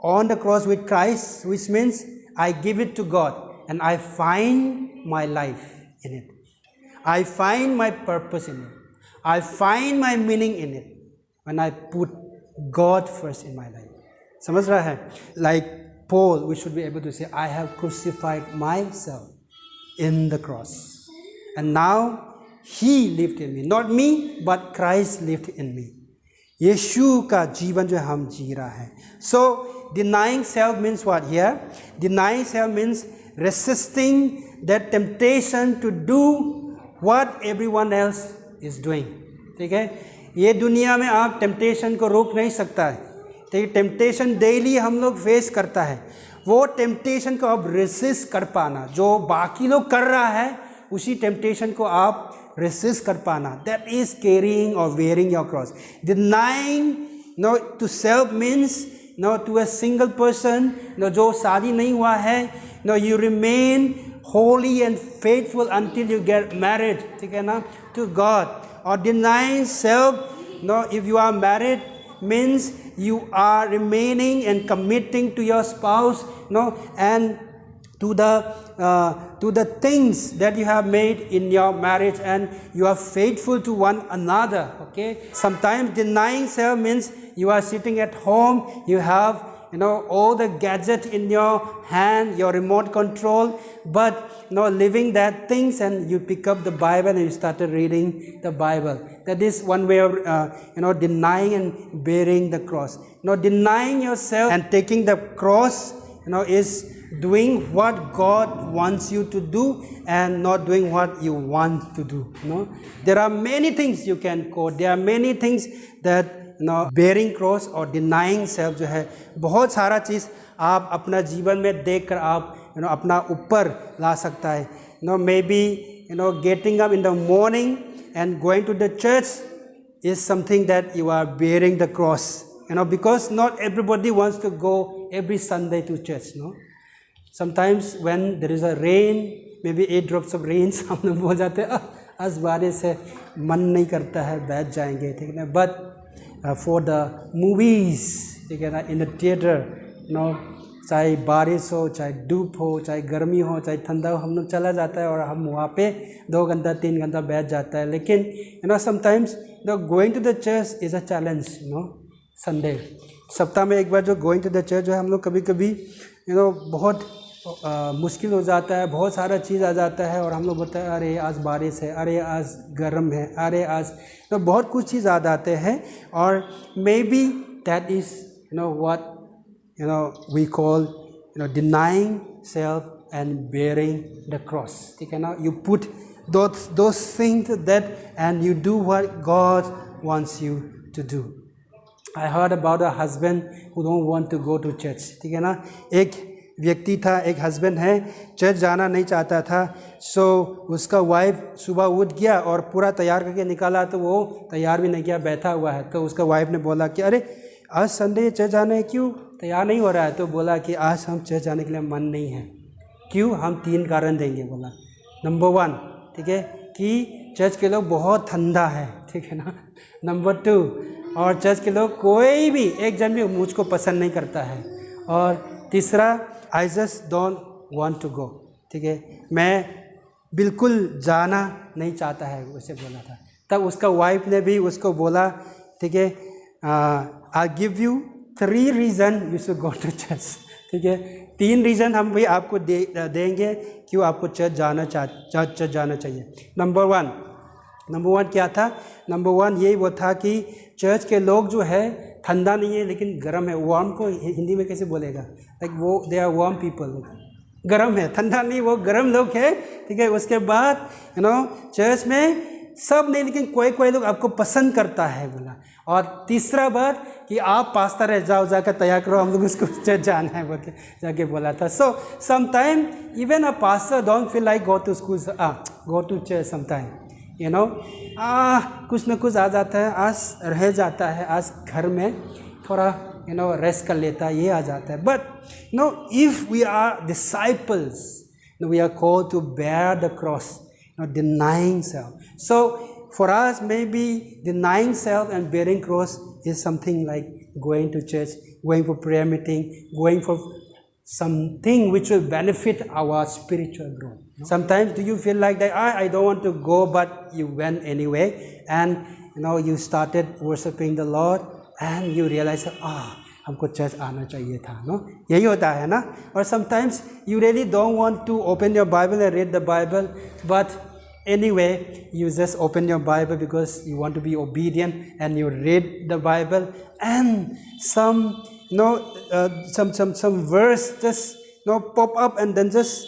on the cross with Christ, which means I give it to God and I find my life in it. I find my purpose in it. I find my meaning in it when I put God first in my life. समझ रहा है? Like Paul, we should be able to say, I have crucified myself in the cross. And now He lived in me. Not me, but Christ lived in me. यीशु का जीवन जो हम जी रहा है. So, denying self means what here? Denying self means resisting that temptation to do what everyone else is doing. ठीक है? ये दुनिया में आप टेम्पटेशन को रोक नहीं सकता है. ठीक है? टेम्पटेशन डेली हम लोग फेस करता है. वो टेम्पटेशन को आप रेसिस्ट कर पाना, जो बाकी लोग कर रहा है उसी टेम्पटेशन को आप रेसिस्ट कर पाना, दैट इज कैरिंग और wearing your cross. Denying to self means to a single person, जो शादी नहीं हुआ है, you remain holy and faithful until you get married, ठीक है ना, to God. Or denying self, if you are married, means you are remaining and committing to your spouse, and to the things that you have made in your marriage, and you are faithful to one another. Okay. Sometimes denying self means you are sitting at home, you have all the gadgets in your hand, your remote control, but living that things, and you pick up the Bible and you started reading the Bible. That is one way of denying and bearing the cross. Denying yourself and taking the cross, is doing what God wants you to do and not doing what you want to do. There are many things you can quote. There are many things that bearing cross or denying self जो है, बहुत सारा चीज़ आप अपना जीवन में देख कर आप अपना ऊपर ला सकता है. Maybe getting up in the morning and going to the church is something that you are bearing the cross. Because not everybody wants to go every Sunday to church. Sometimes when there is a rain, maybe 8 drops of rain, हम लोग बोल जाते हैं आज बारिश है, मन नहीं करता है, बैठ जाएंगे, ठीक है ना. But for the movies, ठीक है ना, in the theater, चाहे बारिश हो, चाहे धूप हो, चाहे गर्मी हो, चाहे ठंडा हो, हम लोग चला जाता है और हम वहाँ पे 2 घंटा 3 घंटा बैठ जाता है. लेकिन sometimes going to the church is a challenge. Sunday सप्ताह में एक बार जो गोइंग टू द चर्च जो है, हम लोग कभी कभी बहुत मुश्किल हो जाता है, बहुत सारा चीज़ आ जाता है और हम लोग बोलते हैं अरे आज बारिश है, अरे आज गर्म है, अरे आज बहुत कुछ चीज़ आ जाते हैं. और maybe that is what we call denying self and bearing the cross. ठीक है ना. You put those things that and you do what God wants you to do. I heard about a husband who don't want to go to church. ठीक है ना. एक व्यक्ति था, एक हस्बैंड है, चर्च जाना नहीं चाहता था. सो उसका वाइफ सुबह उठ गया और पूरा तैयार करके निकाला तो वो तैयार भी नहीं किया, बैठा हुआ है. तो उसका वाइफ ने बोला कि अरे आज संडे चर्च जाना है, क्यों तैयार नहीं हो रहा है? तो बोला कि आज हम चर्च जाने के लिए मन नहीं है. क्यों? हम 3 कारण देंगे. बोला नंबर 1, ठीक है, कि चर्च के लोग बहुत ठंडा है, ठीक है ना. नंबर 2, और चर्च के लोग कोई भी एक जन भी मुझको पसंद नहीं करता है. और तीसरा, I just don't want to go. ठीक है, मैं बिल्कुल जाना नहीं चाहता है, उसे बोला था. तब उसका वाइफ ने भी उसको बोला, ठीक है, I give you 3 reason you should go to church. ठीक है, 3 रीज़न हम भी आपको देंगे क्यों आपको चर्च जाना चाहिए. नंबर 1 क्या था? नंबर 1 यही वो था कि चर्च के लोग जो है ठंडा नहीं है लेकिन गर्म है. वार्म को हिंदी में कैसे बोलेगा? लाइक वो दे आर वार्म पीपल. गर्म है, ठंडा नहीं, वो गर्म लोग है. ठीक है. उसके बाद चर्च में सब नहीं लेकिन कोई लोग आपको पसंद करता है, बोला. और तीसरा बात कि आप पास्टर है, जाओ जाकर तैयार करो, हम लोग उसको चर्च जाना है बोल के जाके बोला था. So sometime even a pastor don't feel like go to school, go to church. Sometime कुछ न कुछ आ जाता है, आज रह जाता है, आज घर में थोड़ा रेस्ट कर लेता है, ये आ जाता है. But if we are disciples, we are called to bear the cross, denying self. So for us, maybe denying self and bearing cross is something like going to church, going for prayer meeting, going for something which will benefit our spiritual growth. Sometimes do you feel like that I don't want to go, but you went anyway, and you started worshiping the Lord and you realize हमको church आना चाहिए था. यही होता है ना. और sometimes you really don't want to open your Bible and read the Bible, but anyway you just open your Bible because you want to be obedient and you read the Bible, and some verse just pop up and then just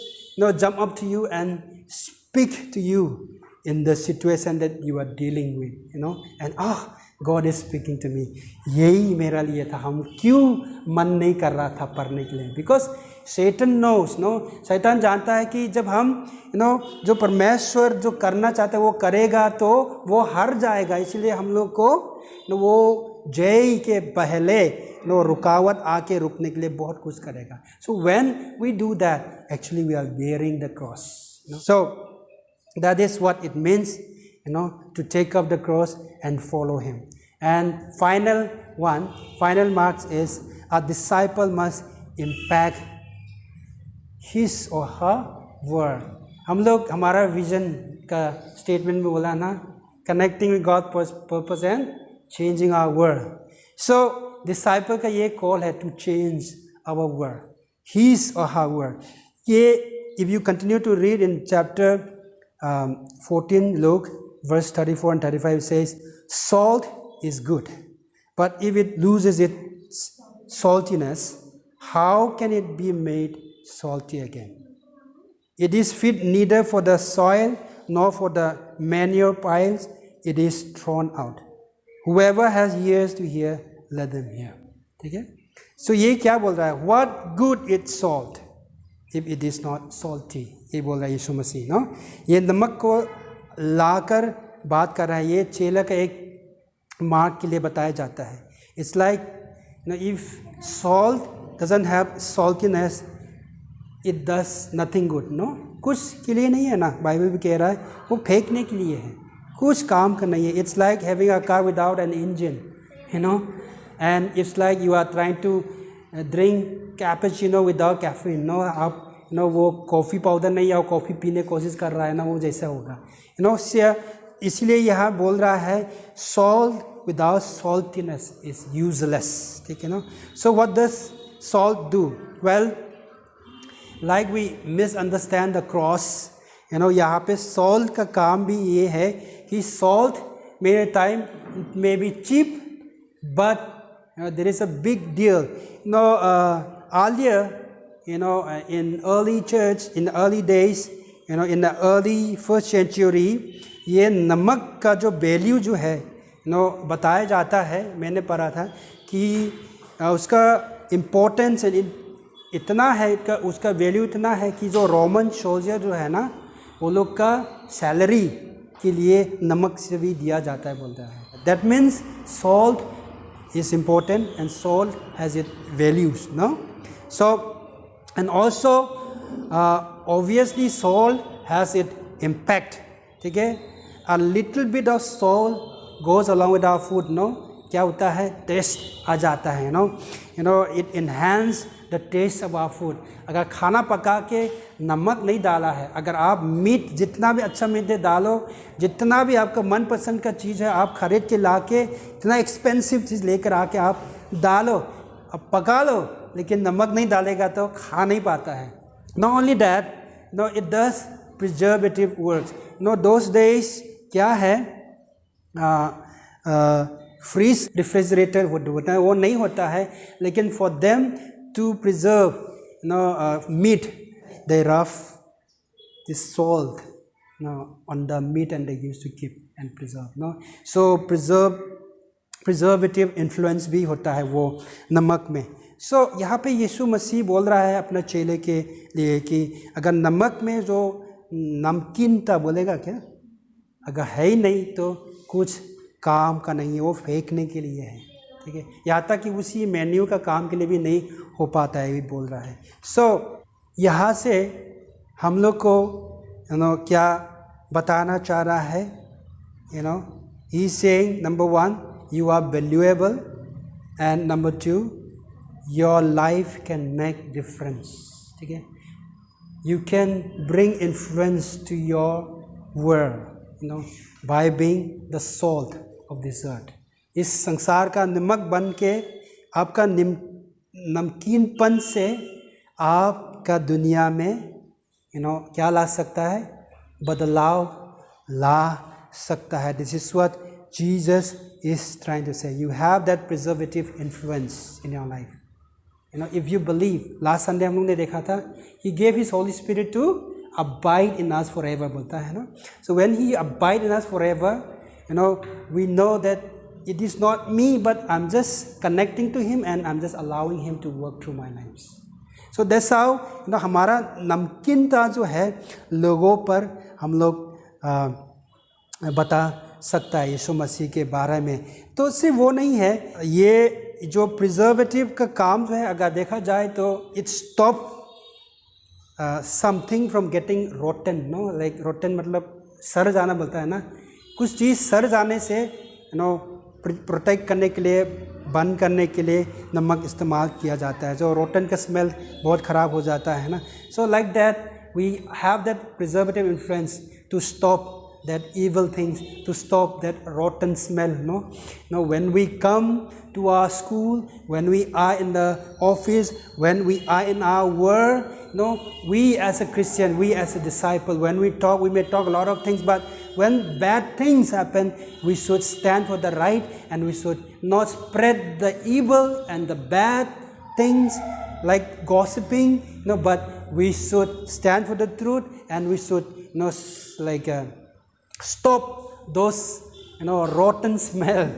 jump up to you and speak to you in the situation that you are dealing with, and God is speaking to me. यही मेरा लिए था, हम क्यों मन नहीं कर रहा था पढ़ने के लिए? Because Satan knows, शैतान जानता है कि जब हम जो परमेश्वर जो करना चाहता है वो करेगा तो वो हार जाएगा. इसलिए हम लोग को वो जय के पहले रुकावट आके रुकने के लिए बहुत कुछ करेगा. So when we do that, actually we are bearing the cross. So that is what it means, to take up the cross and follow him. And final marks is a disciple must impact his or her world. हम लोग हमारा vision का statement में बोला ना, connecting with God's purpose and changing our world. So disciple का ये call है to change our world, his or her world. ये if you continue to read in chapter 14 Luke verse 34 and 35 says, salt is good, but if it loses its saltiness, how can it be made salty again? It is fit neither for the soil nor for the manure piles. It is thrown out. Whoever has ears to hear, let them hear. ठीक है? So ये क्या बोल रहा है? What good is salt if it is not salty? ये बोल रहा है यीशु मसीह, no? ये नमक को लाकर बात कर रहा है. ये चेला का एक मार्क के लिए बताया जाता है. It's like, if salt doesn't have saltiness, it does nothing good, no? कुछ के लिए नहीं है ना, बाइबल भी कह रहा है, वो फेंकने के लिए है, कुछ काम का नहीं है. It's like having a car without an engine, and it's like you are trying to drink cappuccino without caffeine, no? आप वो कॉफ़ी पाउडर नहीं या कॉफ़ी पीने की कोशिश कर रहा है ना, वो जैसा होगा. इसलिए यहाँ बोल रहा है salt without saltiness is useless. ठीक है ना? So what does salt do? Well, like we misunderstand the cross, यहाँ पे salt का काम भी ये है कि salt many time may be cheap, but there is a big deal. Earlier, in early church, in the early days, in the early first century, ये नमक का जो वैल्यू जो है बताया जाता है, मैंने पढ़ा था कि उसका इम्पोर्टेंस इतना है, उसका वैल्यू इतना है कि जो रोमन सोल्जर जो है ना, वो लोग का सैलरी के लिए नमक से भी दिया जाता है, बोलता है. That means salt is important and salt has it values, no? So and also obviously salt has it impact. ठीक है? A little bit of salt goes along with our food, no? क्या होता है? टेस्ट आ जाता है, it enhance the taste of our food. अगर खाना पका के नमक नहीं डाला है, अगर आप मीट, जितना भी अच्छा मीट डालो, जितना भी आपका मनपसंद का चीज़ है, आप खरीद के ला के, इतना एक्सपेंसिव चीज़ लेकर आके आप डालो, अब पका लो, लेकिन नमक नहीं डालेगा तो खा नहीं पाता है. Not only that, it does preservative works. Those days क्या है, फ्रीज रेफ्रिजरेटर होता है, वो नहीं होता है, लेकिन for them to preserve meat, they rub this salt on the meat and they used to keep and preserve. So preservative influence भी होता है वो नमक में. सो यहाँ पे यीशु मसीह बोल रहा है अपने चेले के लिए कि अगर नमक में जो नमकीनता बोलेगा क्या, अगर है ही नहीं तो कुछ काम का नहीं है, वो फेंकने के लिए है. ठीक है? यहाँ तक कि उसी मेन्यू का काम के लिए भी नहीं हो पाता है, भी बोल रहा है. सो यहाँ से हम लोग को क्या बताना चाह रहा है? He is saying, number 1, you are valuable, and number 2, your life can make difference. ठीक है? You can bring influence to your world, by being the salt of this earth. इस संसार का नमक बन के आपका नमकीनपन से आपका दुनिया में क्या ला सकता है? बदलाव ला सकता है. This is what Jesus is trying to say. You have that preservative influence in your life. If you believe. Last Sunday हम लोग ने देखा था, He gave His Holy Spirit to abide in us forever, बोलता है ना. So when He abide in us forever, we know that it is not me, but I'm just connecting to Him and I'm just allowing Him to work through my lives. So that's how हमारा नमकीनता जो है लोगों पर हम लोग बता सकता है यीशु मसीह के बारे में. तो सिर्फ वो नहीं है, ये जो प्रिजर्वेटिव का काम जो है, अगर देखा जाए तो it stop something from getting rotten, like rotten मतलब सड़ जाना बोलता है ना. कुछ चीज़ सड़ जाने से प्रोटेक्ट करने के लिए, बंद करने के लिए नमक इस्तेमाल किया जाता है. जो रोटन का स्मेल बहुत ख़राब हो जाता है ना. So like that we have that preservative influence to stop that evil things, to stop that rotten smell. When we come to our school, when we are in the office, when we are in our work, we as a Christian, we as a disciple, when we talk, we may talk a lot of things, but when bad things happen, we should stand for the right, and we should not spread the evil and the bad things like gossiping, but we should stand for the truth, and we should, stop those, rotten smell,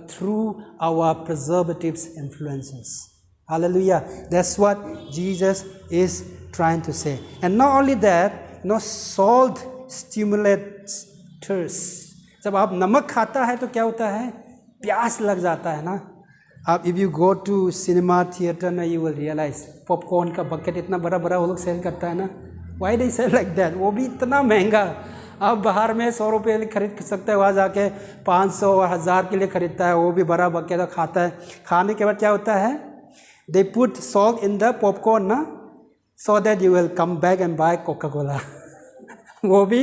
through our preservatives influences. Hallelujah. That's what Jesus is trying to say. And not only that, salt stimulates thirst. जब आप नमक खाता है तो क्या होता है, प्यास लग जाता है ना. आप if you go to cinema theater ना, you will realize पॉपकॉर्न का बकेट इतना बड़ा बड़ा वो लोग सेल करता है ना. Why they sell like that? वो भी इतना महंगा. आप बाहर में 100 रुपये खरीद सकते हैं, वहाँ जाके 500 और 1000 के लिए खरीदता है, वो भी बड़ा बकेट खाता है. खाने के बाद क्या होता है, they put salt in the popcorn ना, so that you will come back and buy Coca-Cola. वो भी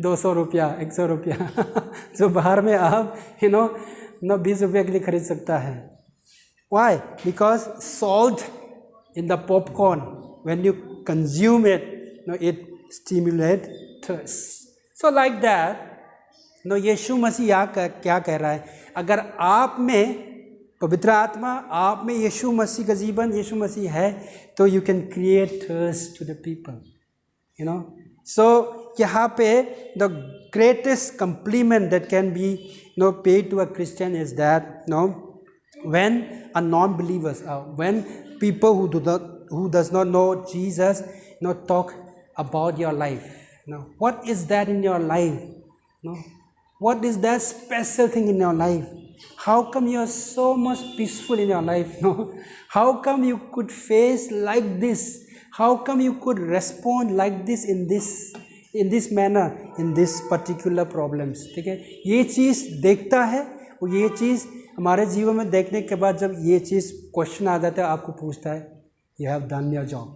200 रुपया 100 रुपया जो बाहर में आप 20 रुपये के लिए खरीद सकता है. Why? Because salt in the popcorn, when you consume it, it stimulates thirst. So like that, यीशु मसीह क्या कह रहा है, अगर आप में पवित्र आत्मा, आप में यीशु मसीह का जीवन, यीशु मसीह है, तो you can create thirst to the people. So यहाँ पे the greatest compliment that can be paid to a Christian is that when a non-believers, when people who does not know Jesus, talk about your life. What is that in your life? What is that special thing in your life? How come you are so much peaceful in your life? How come you could face like this? How come you could respond like this in this manner, in this particular problems? ठीक है, ये चीज़ देखता है, और ये चीज़ हमारे जीवन में देखने के बाद जब ये चीज़ क्वेश्चन आ जाता है, आपको पूछता है, you have done your job.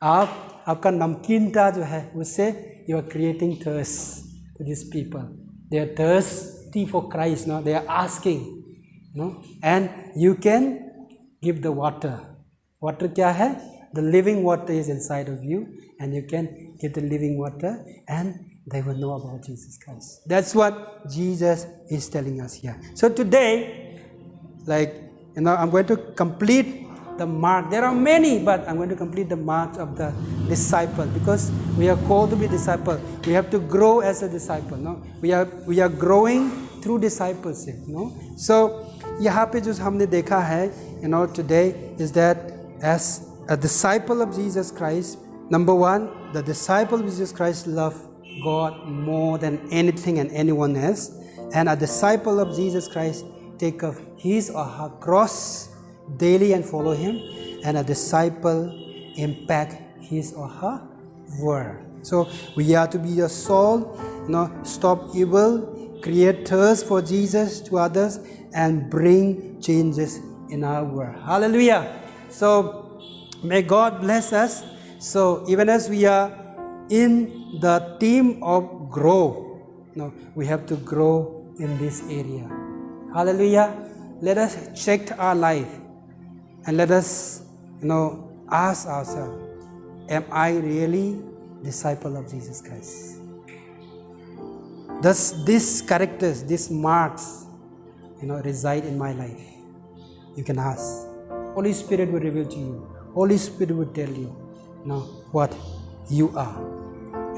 आपका नमकीनता जो है उससे you are creating thirst to these people. They are thirsty for Christ. They are asking, and you can give the water. Water क्या है? The living water is inside of you, and you can give the living water, and they will know about Jesus Christ. That's what Jesus is telling us here. So today, I'm going to complete the mark. There are many, but I'm going to complete the marks of the disciple, because we are called to be disciple. We have to grow as a disciple. We are growing through discipleship. So यहाँ पे जो हमने देखा है, today is that as a disciple of Jesus Christ, number one, the disciple of Jesus Christ love God more than anything and anyone else, and a disciple of Jesus Christ take up his or her cross daily and follow him, and a disciple impact his or her word. So we are to be a salt, stop evil, create thirst for Jesus to others, and bring changes in our world. Hallelujah. So may God bless us. So even as we are in the theme of grow, we have to grow in this area. Hallelujah. Let us check our life, and let us, ask ourselves, am I really disciple of Jesus Christ? Does these characters, these marks, reside in my life? You can ask. Holy Spirit will reveal to you. Holy Spirit will tell you, what you are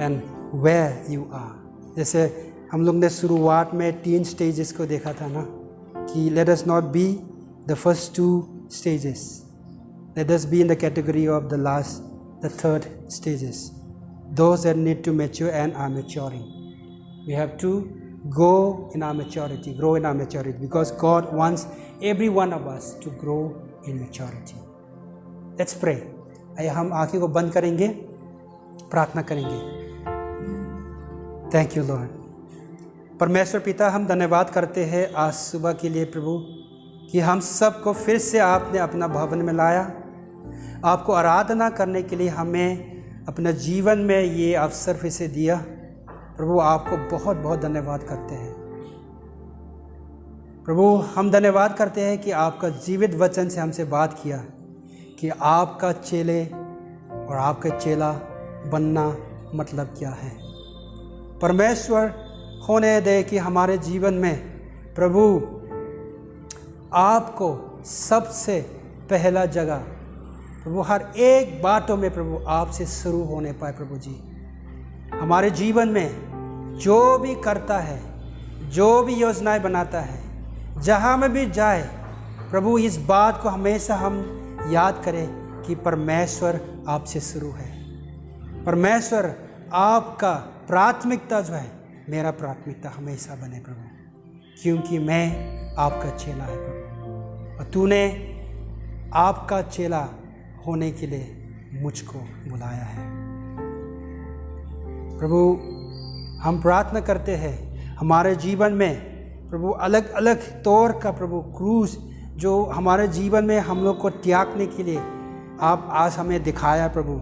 and where you are. जैसे हम लोग ने शुरुआत में 3 stages को देखा था ना, कि let us not be the first 2 stages. Let us be in the category of the third stages. Those that need to mature and are maturing. We have to grow in our maturity, because God wants every one of us to grow in maturity. Let's pray. आइए हम आँखें को बंद करेंगे, प्रार्थना करेंगे. Thank you, Lord. परमेश्वर पिता, हम धन्यवाद करते हैं आज सुबह के लिए प्रभु, कि हम सबको फिर से आपने अपना भवन में लाया. आपको आराधना करने के लिए हमें अपने जीवन में ये अवसर फिर से दिया. प्रभु आपको बहुत बहुत धन्यवाद करते हैं. प्रभु हम धन्यवाद करते हैं कि आपका जीवित वचन से हमसे बात किया, कि आपका चेले और आपका चेला बनना मतलब क्या है. परमेश्वर होने दे कि हमारे जीवन में प्रभु आपको सबसे पहला जगह प्रभु हर एक बातों में प्रभु आपसे शुरू होने पाए प्रभु जी। हमारे जीवन में जो भी करता है, जो भी योजनाएं बनाता है, जहाँ में भी जाए प्रभु, इस बात को हमेशा हम याद करें कि परमेश्वर आपसे शुरू है। परमेश्वर आपका प्राथमिकता जो है, मेरा प्राथमिकता हमेशा बने प्रभु, क्योंकि मैं आपका चेला है प्रभु, और तूने आपका चेला होने के लिए मुझको बुलाया है। प्रभु हम प्रार्थना करते हैं हमारे जीवन में प्रभु अलग अलग तौर का प्रभु क्रूस जो हमारे जीवन में हम लोग को त्यागने के लिए आप आज हमें दिखाया प्रभु,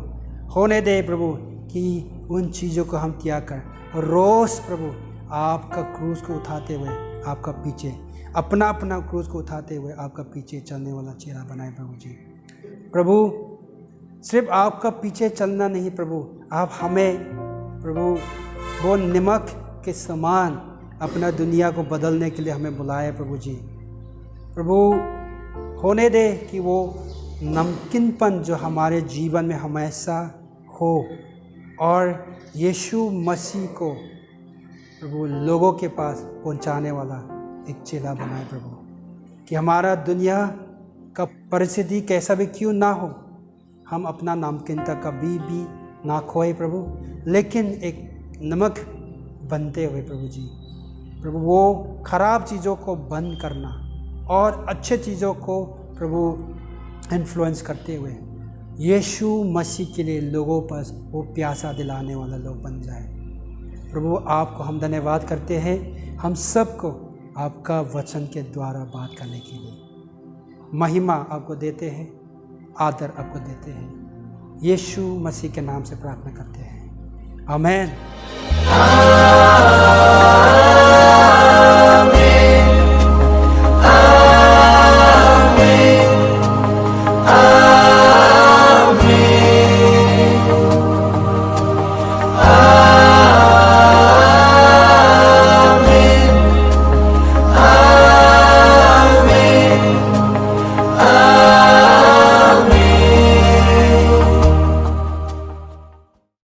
होने दे प्रभु कि उन चीज़ों को हम त्याग कर और रोज़ प्रभु आपका क्रूस को उठाते हुए आपका पीछे, अपना अपना क्रूस को उठाते हुए आपका पीछे चलने वाला चेहरा बनाए प्रभु जी। प्रभु सिर्फ आपका पीछे चलना नहीं प्रभु, आप हमें प्रभु वो नमक के समान अपना दुनिया को बदलने के लिए हमें बुलाए प्रभु जी। प्रभु होने दे कि वो नमकीनपन जो हमारे जीवन में हमेशा हो, और यीशु मसीह को प्रभु लोगों के पास पहुंचाने वाला एक चेला बनाए प्रभु, कि हमारा दुनिया का परिस्थिति कैसा भी क्यों ना हो, हम अपना नामकीनता कभी भी ना खोए प्रभु, लेकिन एक नमक बनते हुए प्रभु जी, प्रभु वो खराब चीज़ों को बंद करना और अच्छे चीज़ों को प्रभु इन्फ्लुएंस करते हुए यीशु मसीह के लिए लोगों पर वो प्यासा दिलाने वाला लोग बन जाए। प्रभु आपको हम धन्यवाद करते हैं, हम सबको आपका वचन के द्वारा बात करने के लिए महिमा आपको देते हैं, आदर आपको देते हैं। यीशु मसीह के नाम से प्रार्थना करते हैं, आमीन।